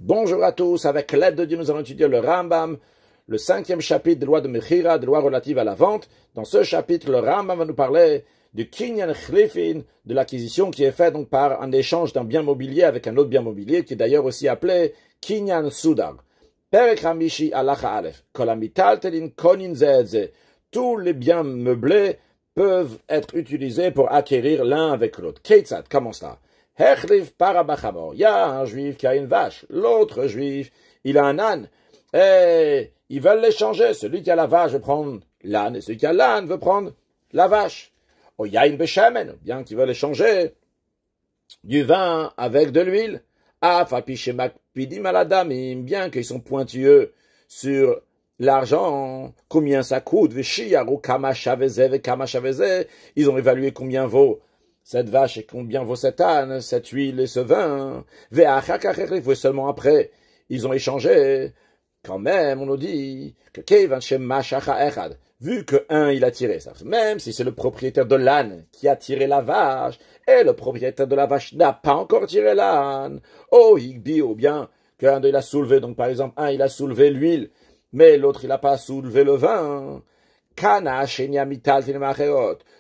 Bonjour à tous, avec l'aide de Dieu, nous allons étudier le Rambam, le 5e chapitre des lois de Mechira, des lois relatives à la vente. Dans ce chapitre, le Rambam va nous parler du Kinyan Chlifin, de l'acquisition qui est faite donc par un échange d'un bien mobilier avec un autre bien mobilier, qui est d'ailleurs aussi appelé Kinyan Sudar. Perek Hamishi Alacha Aleph, Kol hamitaltelin konin ze et ze. Tous les biens meublés peuvent être utilisés pour acquérir l'un avec l'autre. Keitzad, comment ça? Hechlif parabachamor. Il y a un juif qui a une vache. L'autre juif, il a un âne. Et ils veulent l'échanger. Celui qui a la vache veut prendre l'âne. Et celui qui a l'âne veut prendre la vache. Oh, il y a une béchamen. Bien qu'ils veulent échanger du vin avec de l'huile. Bien qu'ils sont pointueux sur l'argent, combien ça coûte. Ils ont évalué combien vaut cette vache et combien vaut cet âne, cette huile et ce vin. Seulement après, ils ont échangé. Quand même, on nous dit que vu que un il a tiré ça, même si c'est le propriétaire de l'âne qui a tiré la vache, et le propriétaire de la vache n'a pas encore tiré l'âne, ou bien qu'un d'eux il a soulevé, donc par exemple, un il a soulevé l'huile, mais l'autre il n'a pas soulevé le vin.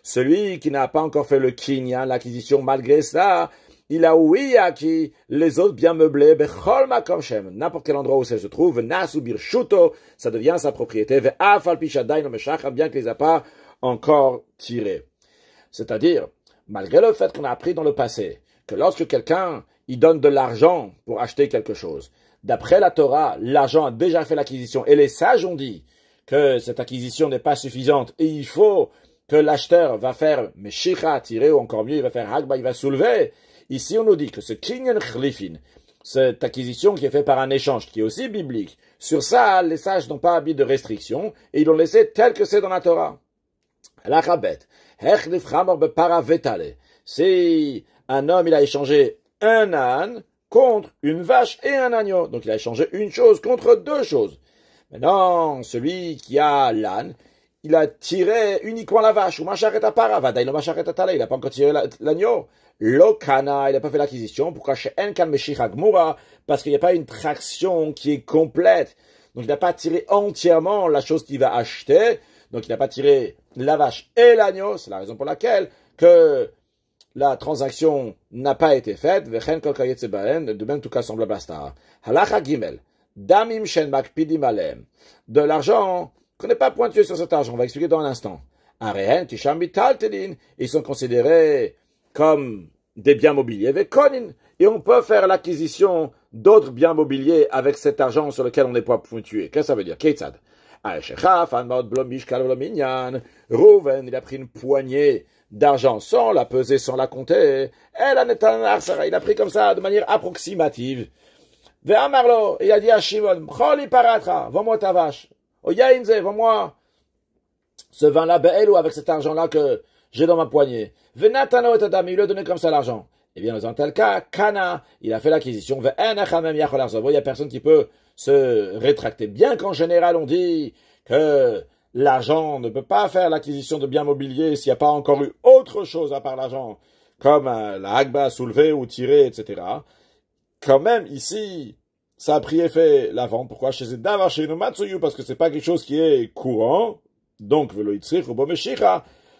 Celui qui n'a pas encore fait le kinyan, l'acquisition, malgré ça, il a oui acquis les autres biens meublés, n'importe quel endroit où ça se trouve, ça devient sa propriété, bien qu'il les a pas encore tirés. C'est-à-dire, malgré le fait qu'on a appris dans le passé, que lorsque quelqu'un, il donne de l'argent pour acheter quelque chose, d'après la Torah, l'argent a déjà fait l'acquisition, et les sages ont dit que cette acquisition n'est pas suffisante, et il faut que l'acheteur va faire Meshicha, tirer, ou encore mieux, il va faire Hagba, il va soulever. Ici, on nous dit que ce Kinyan Chlifin, cette acquisition qui est faite par un échange, qui est aussi biblique, sur ça, les sages n'ont pas habité de restriction, et ils l'ont laissé tel que c'est dans la Torah. Si un homme, il a échangé un âne contre une vache et un agneau, donc il a échangé une chose contre deux choses. Maintenant, celui qui a l'âne, il a tiré uniquement la vache, ou machareta paravada, il n'a pas encore tiré l'agneau. Lokana, il n'a pas fait l'acquisition, pourquoi chez Enkan Meshicha Gmura, parce qu'il n'y a pas une traction qui est complète. Donc il n'a pas tiré entièrement la chose qu'il va acheter, donc il n'a pas tiré la vache et l'agneau, c'est la raison pour laquelle que la transaction n'a pas été faite, de même tout cas semblable à ça. Halacha Gimel. Damim shen makpidim alem. De l'argent qu'on n'est pas pointueux sur cet argent. On va expliquer dans un instant. Arehen tisham mitaltelin. Ils sont considérés comme des biens mobiliers avec konin. Et on peut faire l'acquisition d'autres biens mobiliers avec cet argent sur lequel on n'est pas pointueux. Qu'est-ce que ça veut dire? Keitzad. Rouven, il a pris une poignée d'argent sans la peser, sans la compter. Il a pris comme ça de manière approximative. Ve'amarlo, il a dit à Shimon, Choli paratra, vends-moi ta vache. Oyainze, vends-moi ce vin-là, be'elu, avec cet argent-là que j'ai dans ma poignée. Ve'natano et adam, il lui a donné comme ça l'argent. Eh bien, dans un tel cas, Kana, il a fait l'acquisition. Ve'enachamem yachol arzav. Il y a personne qui peut se rétracter. Bien qu'en général, on dit que l'argent ne peut pas faire l'acquisition de biens mobiliers s'il n'y a pas encore eu autre chose à part l'argent, comme la hagba soulevée ou tirée, etc. Quand même, ici, ça a pris effet la vente. Pourquoi? Chez Davar, chez Matsuyu, parce que c'est pas quelque chose qui est courant. Donc,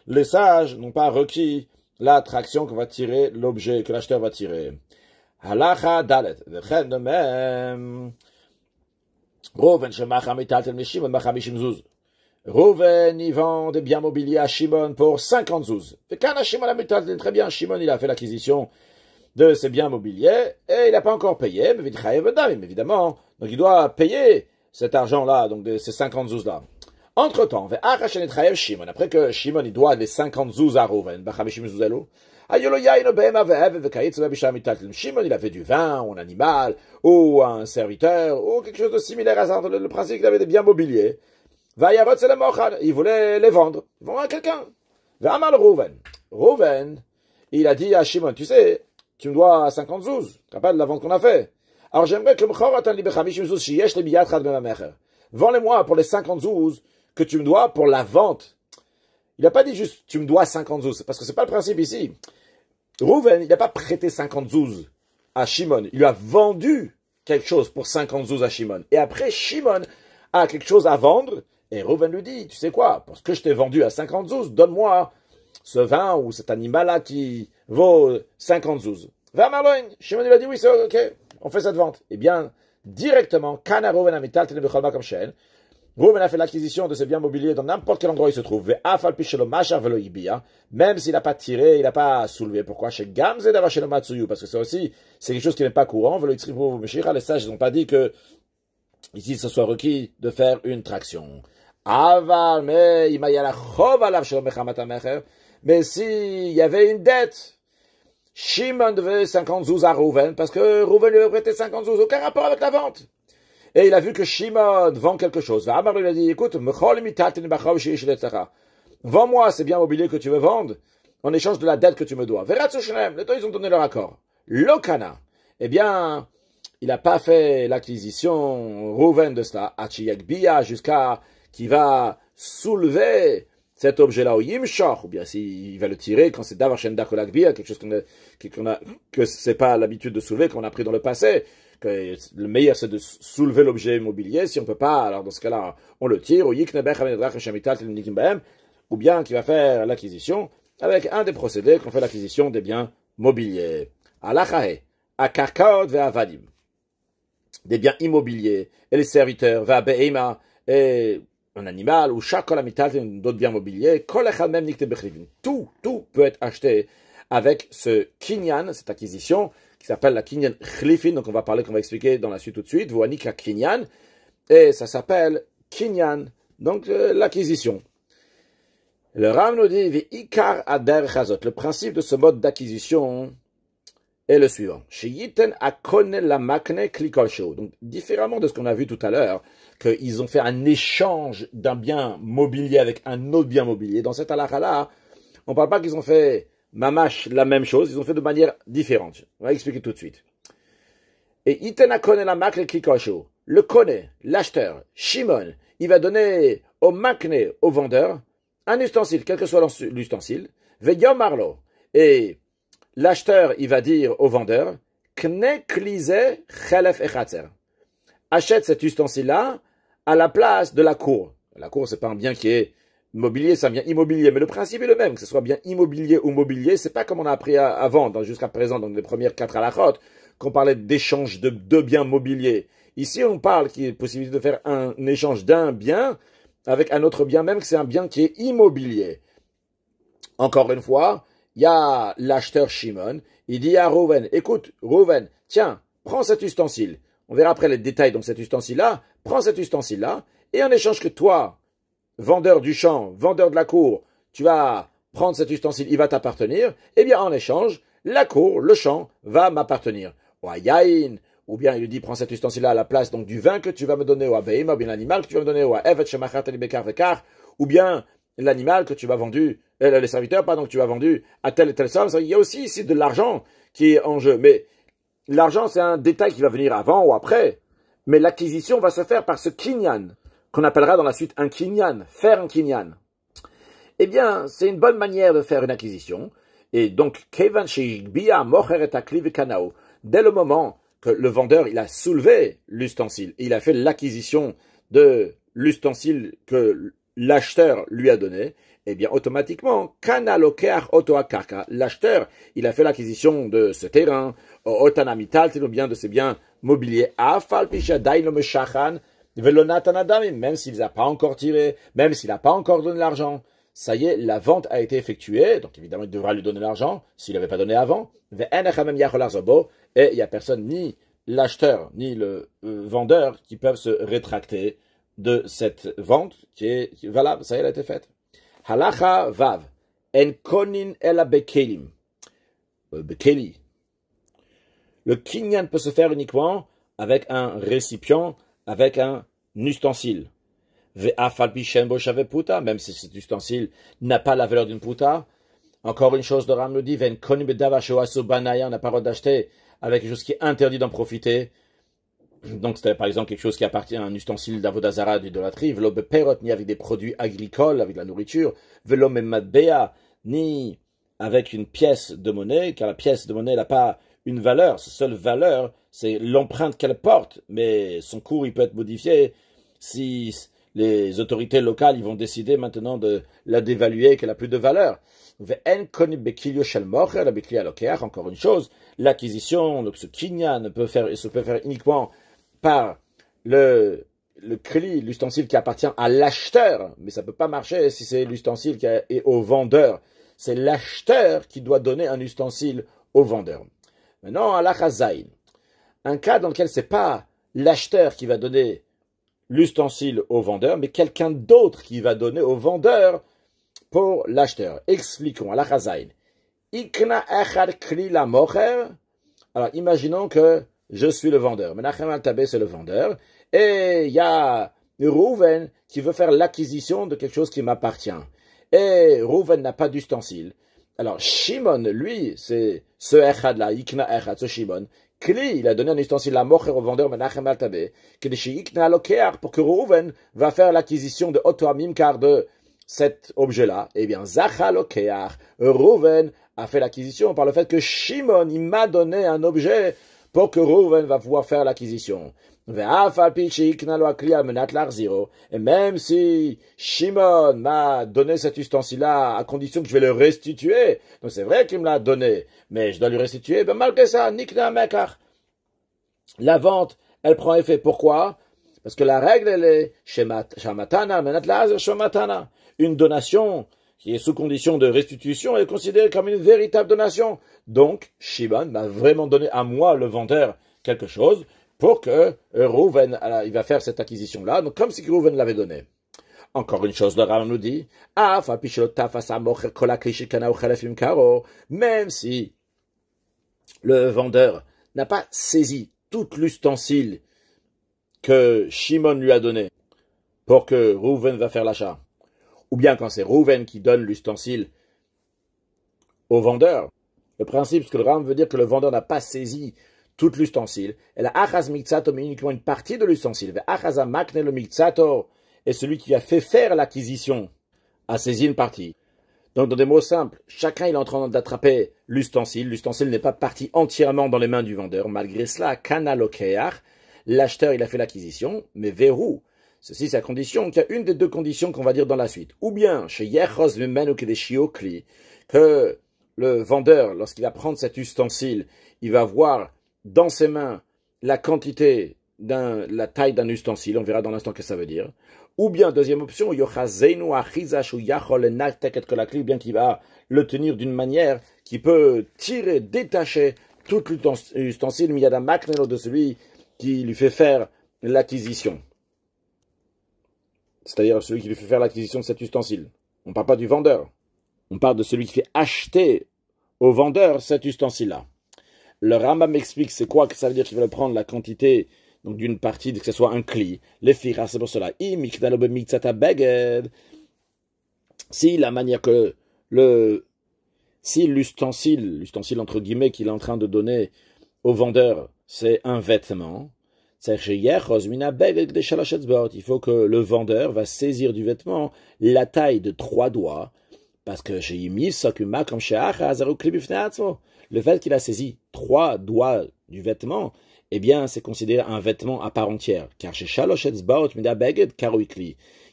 les sages n'ont pas requis la traction que va tirer l'objet, que l'acheteur va tirer. Halacha dalet. De même. Rouven, Rouven, il vend des biens mobiliers à Shimon pour 50 zouz. Et quand Shimon a mitaltel, très bien, Shimon, il a fait l'acquisition de ses biens mobiliers, et il n'a pas encore payé, mais évidemment, donc il doit payer cet argent-là, donc de ces 50 zouz-là. Entre-temps, après que Shimon, il doit les 50 zouz à Rouven, Shimon, il avait du vin, ou un animal, ou un serviteur, ou quelque chose de similaire à ça, le principe qu'il avait des biens mobiliers. Il voulait les vendre. Vendre à quelqu'un. Rouven, il a dit à Shimon, tu sais, tu me dois 50 zouz. Tu te rappelles de la vente qu'on a fait? Alors j'aimerais que vends-les-moi pour les 50 zouz que tu me dois pour la vente. Il n'a pas dit juste, tu me dois 50 zouz. Parce que c'est pas le principe ici. Rouven, il n'a pas prêté 50 zouz à Shimon. Il lui a vendu quelque chose pour 50 zouz à Shimon. Et après, Shimon a quelque chose à vendre. Et Reuven lui dit, tu sais quoi, parce que je t'ai vendu à 50 zouz, donne-moi ce vin ou cet animal-là qui vaut 50 zouz. Va Marloin. Shimon lui a dit, oui, c'est ok, on fait cette vente. Eh bien, directement, Kana Reuven amital tene bechalma comme Shen. Reuven a fait l'acquisition de ces biens mobiliers dans n'importe quel endroit où il se trouve. Même s'il n'a pas tiré, il n'a pas soulevé. Pourquoi? Chez Gamze d'avoir chez le Matsuyu. Parce que ça aussi, c'est quelque chose qui n'est pas courant. Les sages n'ont pas dit que ici, ce soit requis de faire une traction. Mais s'il y avait une dette, Shimon devait 50 zouz à Reuven, parce que Reuven lui avait prêté 50 zouz. Aucun rapport avec la vente. Et il a vu que Shimon vend quelque chose. Amar lui a dit, écoute, vends-moi ces biens mobiliers que tu veux vendre, en échange de la dette que tu me dois. Les deux, ils ont donné leur accord. Lokana. Eh bien, il n'a pas fait l'acquisition, Reuven de cela, jusqu'à qu'il va soulever cet objet-là au Yimshach, ou bien s'il va le tirer quand c'est Davar Shen Dakolakbia, quelque chose que c'est pas l'habitude de soulever, qu'on a pris dans le passé, que le meilleur c'est de soulever l'objet immobilier, si on peut pas, alors dans ce cas-là, on le tire, ou bien qu'il va faire l'acquisition avec un des procédés qu'on fait l'acquisition des biens mobiliers. Alachahe, akarkaot ve'avadim, des biens immobiliers, et les serviteurs, ve'abeima, et un animal, ou chaque d'autres biens mobiliers, tout peut être acheté avec ce kinyan, cette acquisition, qui s'appelle la kinyan chlifin, donc on va expliquer dans la suite tout de suite, voanika kinyan, et ça s'appelle kinyan, donc l'acquisition. Le Ram nous dit, le principe de ce mode d'acquisition est le suivant. Donc, différemment de ce qu'on a vu tout à l'heure, qu'ils ont fait un échange d'un bien mobilier avec un autre bien mobilier. Dans cette halakha-là, on ne parle pas qu'ils ont fait mamash la même chose, ils ont fait de manière différente. On va expliquer tout de suite. Et iten akone la makne klikosho. Le kone, l'acheteur, Shimon, il va donner au makne, au vendeur, un ustensile, quel que soit l'ustensile, veyom marlo. Et l'acheteur, il va dire au vendeur, kne klize chelef echatzer. Achète cet ustensile-là à la place de la cour. La cour, c'est pas un bien qui est mobilier, c'est un bien immobilier, mais le principe est le même, que ce soit bien immobilier ou mobilier, c'est pas comme on a appris avant, jusqu'à présent, dans les premières 4 halakhot, qu'on parlait d'échange de deux biens mobiliers. Ici, on parle qu'il y a possibilité de faire un échange d'un bien avec un autre bien, même que c'est un bien qui est immobilier. Encore une fois, il y a l'acheteur Shimon, il dit à Reuven, écoute, Reuven, tiens, prends cet ustensile. On verra après les détails dans cet ustensile-là. Prends cet ustensile-là, et en échange que toi, vendeur du champ, vendeur de la cour, tu vas prendre cet ustensile, il va t'appartenir, eh bien en échange, la cour, le champ, va m'appartenir. Ou à Yain, ou bien il lui dit, prends cet ustensile-là à la place donc du vin que tu vas me donner, ou à Beima, ou bien l'animal que tu vas me donner, ou à Evet Shemachat Bekar Vekar, ou bien l'animal que tu vas vendu, les serviteurs, pardon, que tu as vendu à telle et telle somme. Il y a aussi ici de l'argent qui est en jeu, mais l'argent, c'est un détail qui va venir avant ou après, mais l'acquisition va se faire par ce kinyan, qu'on appellera dans la suite un kinyan, faire un kinyan. Eh bien, c'est une bonne manière de faire une acquisition, et donc, dès le moment que le vendeur, il a soulevé l'ustensile, il a fait l'acquisition de l'ustensile que l'acheteur lui a donné, eh bien, automatiquement, l'acheteur, il a fait l'acquisition de ce terrain, ou bien de ces biens mobiliers, même s'il n'a pas encore tiré, même s'il n'a pas encore donné l'argent, ça y est, la vente a été effectuée, donc évidemment, il devra lui donner l'argent, s'il n'avait pas donné avant, et il n'y a personne, ni l'acheteur, ni le vendeur, qui peuvent se rétracter de cette vente qui est valable, ça y est, elle a été faite. Halacha vav, en konin ela bekelim, bekeli. Le kinyan peut se faire uniquement avec un récipient, avec un ustensile. Même si cet ustensile n'a pas la valeur d'une puta. Encore une chose, le Ram nous dit, on n'a pas le droit d'acheter avec quelque chose qui est interdit d'en profiter. Donc, c'était par exemple quelque chose qui appartient à un ustensile d'avodazara, d'idolâtrie, velo beperot, ni avec des produits agricoles, avec de la nourriture, velo memadbea, ni avec une pièce de monnaie, car la pièce de monnaie n'a pas une valeur. Sa seule valeur, c'est l'empreinte qu'elle porte, mais son cours, il peut être modifié si les autorités locales ils vont décider maintenant de la dévaluer, qu'elle n'a plus de valeur. Encore une chose, l'acquisition, donc ce kinyan se peut faire uniquement par le kli, l'ustensile qui appartient à l'acheteur, mais ça ne peut pas marcher si c'est l'ustensile qui est au vendeur. C'est l'acheteur qui doit donner un ustensile au vendeur. Maintenant, à l'Achazaïn, un cas dans lequel c'est pas l'acheteur qui va donner l'ustensile au vendeur, mais quelqu'un d'autre qui va donner au vendeur pour l'acheteur. Expliquons à l'Achazaïn. Ikna echad kli la mocher. Alors, imaginons que je suis le vendeur. Menachem al-Tabé, c'est le vendeur. Et il y a Rouven qui veut faire l'acquisition de quelque chose qui m'appartient. Et Rouven n'a pas d'ustensile. Alors, Shimon, lui, c'est ce echad-là, Ikna echad, ce Shimon. Kli, il a donné un ustensile à mocher au vendeur Menachem al-Tabé, pour que Rouven va faire l'acquisition de Otoamim, car de cet objet-là, eh bien, Zachalokeach, Rouven a fait l'acquisition par le fait que Shimon, il m'a donné un objet pour que Rouven va pouvoir faire l'acquisition. Et même si Shimon m'a donné cet ustensile-là à condition que je vais le restituer, donc c'est vrai qu'il me l'a donné, mais je dois lui restituer, ben malgré ça, Nikna Mekach. La vente, elle prend effet. Pourquoi? Parce que la règle, elle est Shamatana, Menat Lazer, Shamatana. Une donation qui est sous condition de restitution est considérée comme une véritable donation. Donc, Shimon m'a vraiment donné à moi, le vendeur, quelque chose pour que Rouven, il va faire cette acquisition-là, donc comme si Rouven l'avait donné. Encore une chose, le Rav nous dit, même si le vendeur n'a pas saisi tout l'ustensile que Shimon lui a donné pour que Rouven va faire l'achat, ou bien quand c'est Rouven qui donne l'ustensile au vendeur, le principe, ce que le Rav veut dire que le vendeur n'a pas saisi tout l'ustensile, et la achaz mikzato, mais uniquement une partie de l'ustensile, achaza makne le mikzato, et celui qui a fait faire l'acquisition a saisi une partie. Donc, dans des mots simples, chacun il est en train d'attraper l'ustensile. L'ustensile n'est pas parti entièrement dans les mains du vendeur. Malgré cela, kana lokeach, l'acheteur il a fait l'acquisition, mais verrou. Ceci c'est à condition qu'il y a une des deux conditions qu'on va dire dans la suite. Ou bien, chez Yechos Vimenu Kedeshiokli, que le vendeur, lorsqu'il va prendre cet ustensile, il va voir dans ses mains la quantité la taille d'un ustensile, on verra dans l'instant ce que ça veut dire. Ou bien, deuxième option, ou bien qu'il va le tenir d'une manière qui peut tirer, détacher tout l'ustensile, de celui qui lui fait faire l'acquisition. C'est-à-dire celui qui lui fait faire l'acquisition de cet ustensile. On ne parle pas du vendeur. On parle de celui qui fait acheter au vendeur cet ustensile-là. Le Rambam m'explique c'est quoi que ça veut dire qu'il va prendre la quantité donc d'une partie, que ce soit un cli. Les firas, c'est pour cela. Si la manière que si l'ustensile entre guillemets qu'il est en train de donner au vendeur, c'est un vêtement, il faut que le vendeur va saisir du vêtement la taille de 3 doigts, parce que le fait qu'il a saisi 3 doigts du vêtement, eh bien, c'est considéré un vêtement à part entière. Car chez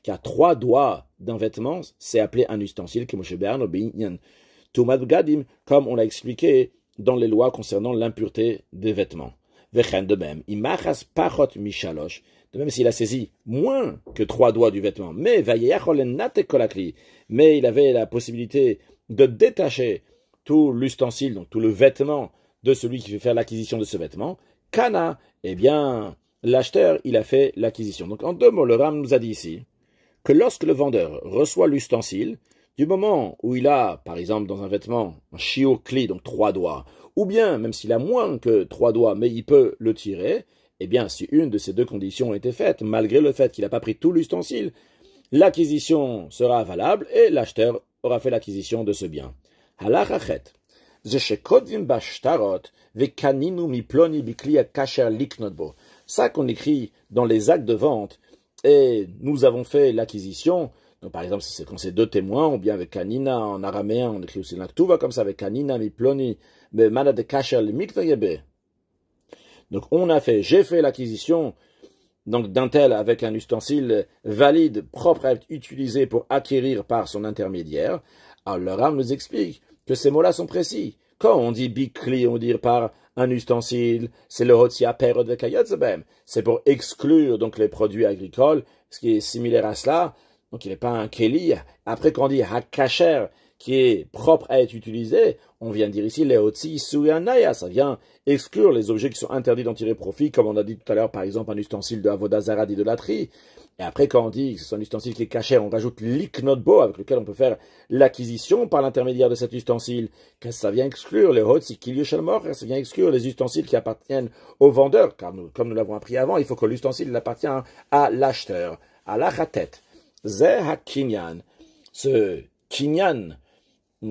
car 3 doigts d'un vêtement, c'est appelé un ustensile, comme on l'a expliqué dans les lois concernant l'impureté des vêtements. De même, de même s'il a saisi moins que 3 doigts du vêtement, mais il avait la possibilité de détacher tout l'ustensile, donc tout le vêtement de celui qui veut faire l'acquisition de ce vêtement, Kana, eh bien, l'acheteur, il a fait l'acquisition. Donc, en 2 mots, le Ram nous a dit ici que lorsque le vendeur reçoit l'ustensile, du moment où il a, par exemple, dans un vêtement, un shiokli, donc 3 doigts, ou bien, même s'il a moins que 3 doigts, mais il peut le tirer, eh bien, si une de ces 2 conditions a été faite, malgré le fait qu'il n'a pas pris tout l'ustensile, l'acquisition sera valable et l'acheteur aura fait l'acquisition de ce bien. Halachachet. Ça qu'on écrit dans les actes de vente, et nous avons fait l'acquisition Donc, par exemple, c'est quand c'est deux témoins, ou bien avec Kanina en araméen, on écrit aussi l'Aktuva comme ça, avec Kanina, Miploni, Mana de Kasher, le Miknoyebe. Donc, j'ai fait l'acquisition donc d'un tel avec un ustensile valide, propre à être utilisé pour acquérir par son intermédiaire. Alors, le Ram nous explique que ces mots-là sont précis. Quand on dit bikli, on dit par un ustensile, c'est le hotsia perod de kayotzebem. C'est pour exclure donc les produits agricoles, ce qui est similaire à cela. Donc il n'est pas un keli. Après quand on dit hakacher, qui est propre à être utilisé, on vient dire ici les hotsi suyanaya. Ça vient exclure les objets qui sont interdits d'en tirer profit, comme on a dit tout à l'heure, par exemple un ustensile de avodazara d'idolâtrie. Et après, quand on dit que c'est un ustensile qui est caché, on rajoute l'iknotbo avec lequel on peut faire l'acquisition par l'intermédiaire de cet ustensile. Ça vient exclure les hot, ça vient exclure les ustensiles qui appartiennent au vendeur, car comme nous l'avons appris avant, il faut que l'ustensile appartient à l'acheteur, à l'achatet. Zeh ha-kinyan. Ce kinyan,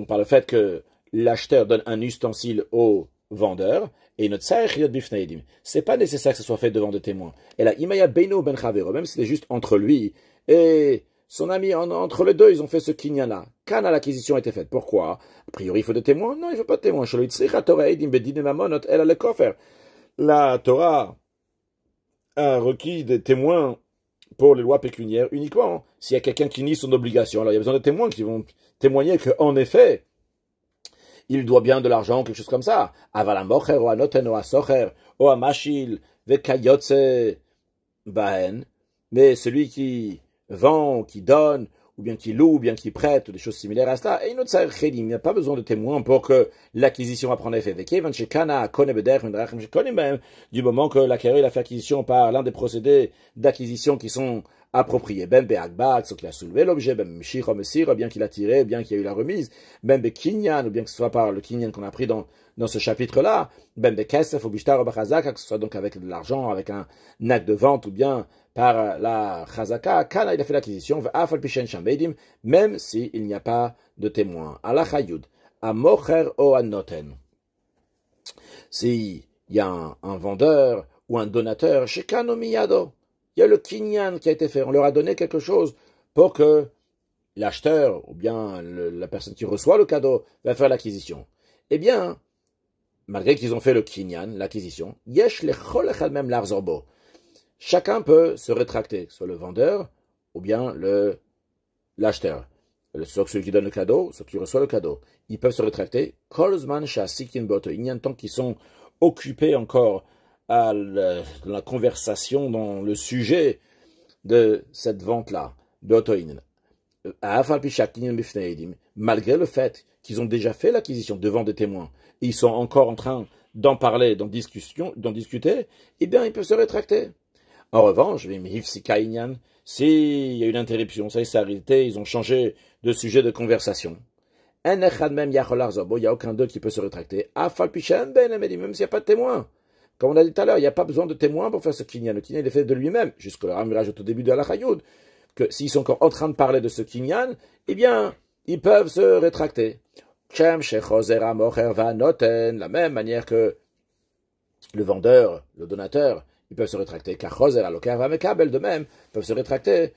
par le fait que l'acheteur donne un ustensile au vendeur, et notre c'est pas nécessaire que ce soit fait devant des témoins. Et là, imaya beino ben chavero, même si c'est juste entre lui et son ami, entre les deux, ils ont fait ce kinyan-là. Quand l'acquisition a été faite. Pourquoi? A priori, il faut des témoins? Non, il ne faut pas de témoins. La Torah a requis des témoins pour les lois pécuniaires uniquement. S'il y a quelqu'un qui nie son obligation, alors il y a besoin de témoins qui vont témoigner qu'en effet, il doit bien de l'argent, quelque chose comme ça. Avalamocher, ou anoten, ou asocher, ou amashil, vekayotse, bahen. Mais celui qui vend, qui donne, ou bien qui loue, ou bien qui prête, ou des choses similaires à cela, et il n'y a pas besoin de témoins pour que l'acquisition va prendre effet. Du moment que l'acquéreur a fait acquisition par l'un des procédés d'acquisition qui sont appropriés. Ben be'agbak, ce qu'il a soulevé l'objet, ben mshir mesir, bien qu'il a tiré, bien qu'il y a eu la remise, ben be'kinyan, ou bien que ce soit par le kinyan qu'on a pris dans ce chapitre-là, ben be'kesef ou bishtar ou b'chazaka, que ce soit donc avec de l'argent, avec un acte de vente, ou bien par la chazaka, Kana il a fait l'acquisition, même s'il n'y a pas de témoin. Allah chayud, a mocher o anoten. S'il y a un vendeur ou un donateur, chez Kanomiyado, il y a le kinyan qui a été fait. On leur a donné quelque chose pour que l'acheteur ou bien la personne qui reçoit le cadeau va faire l'acquisition. Eh bien, malgré qu'ils ont fait le kinyan, l'acquisition, yesh lechol echad mem l'arzorbo. Chacun peut se rétracter, soit le vendeur ou bien l'acheteur. Soit celui qui donne le cadeau, soit qui reçoit le cadeau. Ils peuvent se rétracter. Kolzman shasikin boto. Il y a un temps qu'ils sont occupés encore à la conversation dans le sujet de cette vente-là. Malgré le fait qu'ils ont déjà fait l'acquisition devant des témoins, et ils sont encore en train d'en parler, d'en discuter, eh bien, ils peuvent se rétracter. En revanche, s'il y a une interruption, ça s'est arrêté, ils ont changé de sujet de conversation. Il n'y a aucun d'eux qui peut se rétracter. Même s'il n'y a pas de témoin. Comme on a dit tout à l'heure, il n'y a pas besoin de témoins pour faire ce kinyan. Le kinyan est fait de lui-même. Jusque là, on rajoute au début de la chayoud que s'ils sont encore en train de parler de ce kinyan, eh bien, ils peuvent se rétracter. La même manière que le vendeur, le donateur, ils peuvent se rétracter. Car choser aloker va mekabel de même peuvent se rétracter.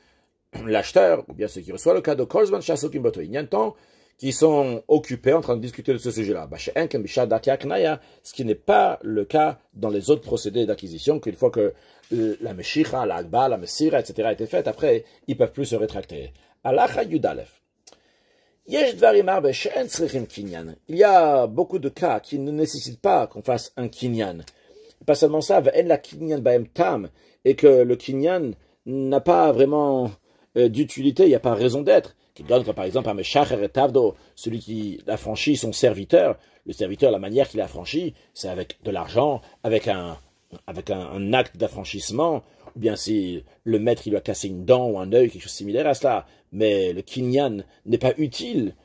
L'acheteur, ou bien ceux qui reçoivent le cadeau, kolzman shasokim boto. Il y a un temps qui sont occupés en train de discuter de ce sujet-là. Ce qui n'est pas le cas dans les autres procédés d'acquisition, qu'une fois que la meshicha, la agba, la mesira, etc. a été faite, après, ils ne peuvent plus se rétracter. Il y a beaucoup de cas qui ne nécessitent pas qu'on fasse un kinyan. Pas seulement ça, et que le kinyan n'a pas vraiment d'utilité, il n'y a pas raison d'être. Qui donne, par exemple, un Meshacher et Tavdo, celui qui affranchit son serviteur. Le serviteur, la manière qu'il affranchit, c'est avec de l'argent, avec un acte d'affranchissement, ou bien si le maître il lui a cassé une dent ou un œil, quelque chose de similaire à cela. Mais le kinyan n'est pas utile.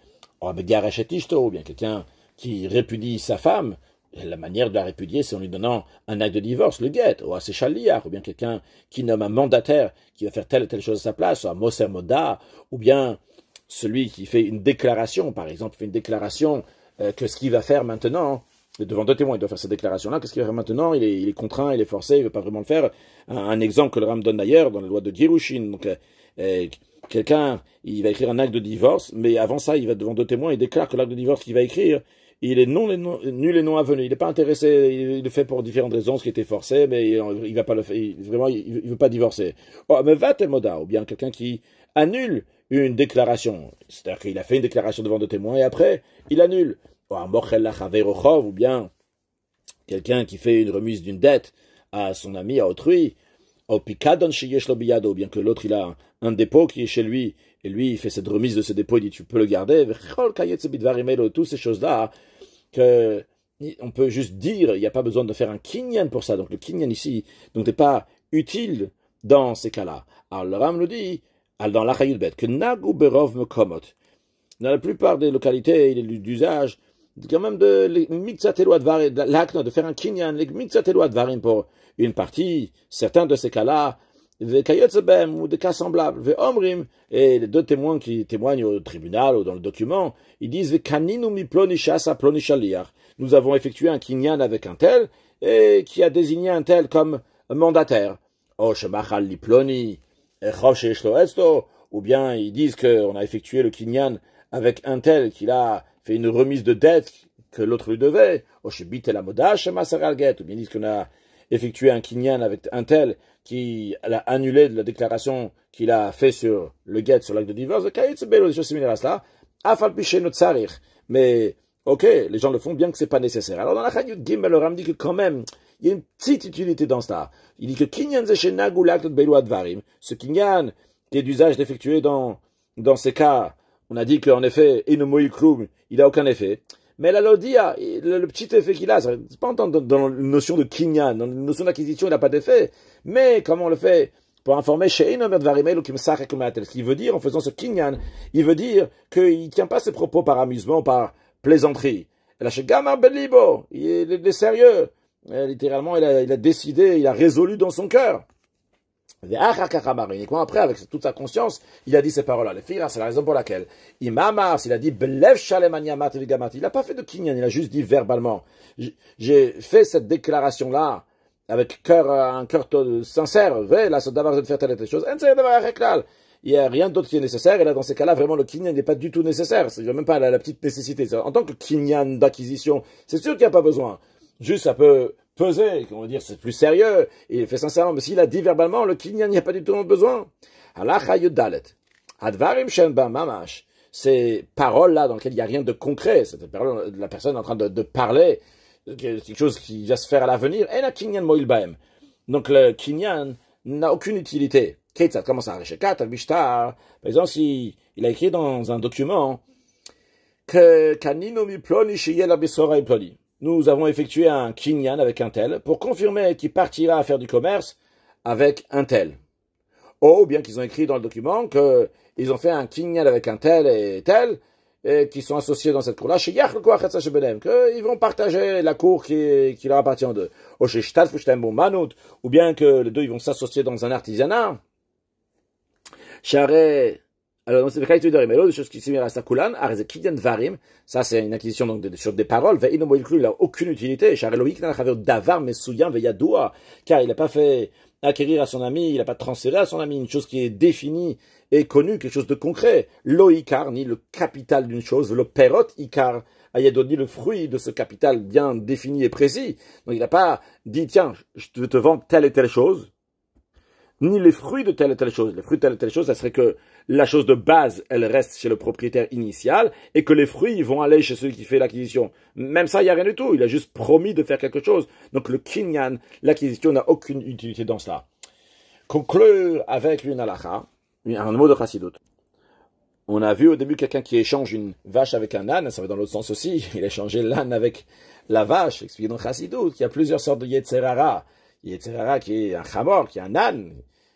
Ou bien quelqu'un qui répudie sa femme, la manière de la répudier, c'est en lui donnant un acte de divorce, le guet, ou à ses chaliards, ou bien quelqu'un qui nomme un mandataire qui va faire telle ou telle chose à sa place, ou à Moser Moda, ou bien celui qui fait une déclaration, par exemple, fait une déclaration que ce qu'il va faire maintenant, devant deux témoins, il doit faire cette déclaration-là, qu'est-ce qu'il va faire maintenant, il est contraint, il est forcé, il ne veut pas vraiment le faire. Un exemple que le Ram donne d'ailleurs dans la loi de Girushin, donc quelqu'un, il va écrire un acte de divorce, mais avant ça, il va devant deux témoins, il déclare que l'acte de divorce qu'il va écrire, il est nul et non avenu. Il n'est pas intéressé, il le fait pour différentes raisons, ce qui était forcé, mais il va pas le faire, vraiment, il veut pas divorcer. Oh, mais va tel moda, ou bien quelqu'un qui annule une déclaration. C'est-à-dire qu'il a fait une déclaration devant deux témoins et après, il annule. Ou bien quelqu'un qui fait une remise d'une dette à son ami, à autrui, ou bien que l'autre il a un dépôt qui est chez lui, et lui il fait cette remise de ce dépôt, il dit tu peux le garder, toutes ces choses-là, que on peut juste dire, il n'y a pas besoin de faire un kinyan pour ça, donc le kinyan ici, donc n'est pas utile dans ces cas-là. Alors le Ram nous dit, dans l'Achayut Bet, que nagu berov mekomot, dans la plupart des localités, il est d'usage, quand même de faire un kinyan, pour une partie, certains de ces cas-là, ou des cas semblables, et les deux témoins qui témoignent au tribunal ou dans le document, ils disent nous avons effectué un kinyan avec un tel, et qui a désigné un tel comme mandataire. Ou bien ils disent qu'on a effectué le kinyan avec un tel qui a fait une remise de dette que l'autre lui devait, ou bien ils disent qu'on a effectué un kinyan avec un tel qui a annulé de la déclaration qu'il a fait sur le get, sur l'acte de divorce, des choses similaires à cela, mais ok, les gens le font bien que c'est pas nécessaire. Alors dans la Chayut Gimel, le Ram dit que quand même, il y a une petite utilité dans cela. Il dit que kinyan zeshenagu l'acte de beilu advarim, ce kinyan qui est d'usage d'effectuer dans ces cas, on a dit qu'en effet, inomoï klum, il n'a aucun effet. Mais la lodia, le petit effet qu'il a, c'est pas dans la notion de kinyan, dans la notion d'acquisition, il n'a pas d'effet. Mais comment on le fait pour informer chez Inomer Dvarimel ou Kimsach Ce qu'il veut dire en faisant ce kinyan, il veut dire qu'il ne tient pas ses propos par amusement, par plaisanterie. La chez Gamar Belibo, il est sérieux. Littéralement, il a décidé, il a résolu dans son cœur. Uniquement après, avec toute sa conscience, il a dit ces paroles-là. Les filles, c'est la raison pour laquelle Imamar, il a dit Belev Shalem Aniamat Vigamat. Il n'a pas fait de kinyan, il a juste dit verbalement. J'ai fait cette déclaration-là avec un cœur sincère. Là, c'est d'avoir de faire telle et telle chose. Il n'y a rien d'autre qui est nécessaire. Et là, dans ces cas-là, vraiment, le kinyan n'est pas du tout nécessaire. Il n'y a même pas la petite nécessité. En tant que kinyan d'acquisition, c'est sûr qu'il n'y a pas besoin. Juste, ça peut peser, on va dire, c'est plus sérieux, et il fait sincèrement, mais s'il a dit verbalement, le kinyan n'y a pas du tout besoin. Ces paroles-là dans lesquelles il n'y a rien de concret, c'est la personne en train de parler, quelque chose qui va se faire à l'avenir, donc le kinyan n'a aucune utilité. Ça commence à par exemple, s'il a écrit dans un document que nous avons effectué un kinyan avec un tel pour confirmer qu'il partira à faire du commerce avec un tel. Ou bien qu'ils ont écrit dans le document qu'ils ont fait un kinyan avec un tel et tel, et qu'ils sont associés dans cette cour-là, qu'ils vont partager la cour qui leur appartient d'eux. Ou bien que les deux ils vont s'associer dans un artisanat. Alors, dans ces cas, il y a des choses qui sont similaires à Sakulan, Varim, ça c'est une acquisition donc sur des paroles, il n'a aucune utilité, car il n'a pas fait acquérir à son ami, il n'a pas transféré à son ami une chose qui est définie et connue, quelque chose de concret. L'oikar, ni le capital d'une chose, le perot ikar, ni le fruit de ce capital bien défini et précis. Donc il n'a pas dit, tiens, je veux te vendre telle et telle chose, ni les fruits de telle et telle chose. Les fruits de telle et telle chose, ça serait que la chose de base, elle reste chez le propriétaire initial, et que les fruits vont aller chez celui qui fait l'acquisition. Même ça, il n'y a rien du tout. Il a juste promis de faire quelque chose. Donc le kinyan, l'acquisition n'a aucune utilité dans cela. Conclure avec une halakha, un mot de chassidut. On a vu au début quelqu'un qui échange une vache avec un âne, ça va dans l'autre sens aussi. Il a échangé l'âne avec la vache. Expliqué dans chassidut qu'il y a plusieurs sortes de yetzerara. Yetzerara qui est un chamor, qui est un âne,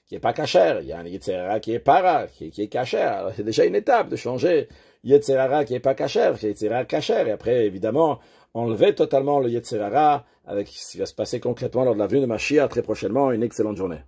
qui est pas cachère. Il y a un Yetzerara qui est para, qui est cachère. C'est déjà une étape de changer Yetzerara qui est pas cachère, Yetzerara cachère. Et après, évidemment, enlever totalement le Yetzerara avec ce qui va se passer concrètement lors de la venue de Mashiach très prochainement. Une excellente journée.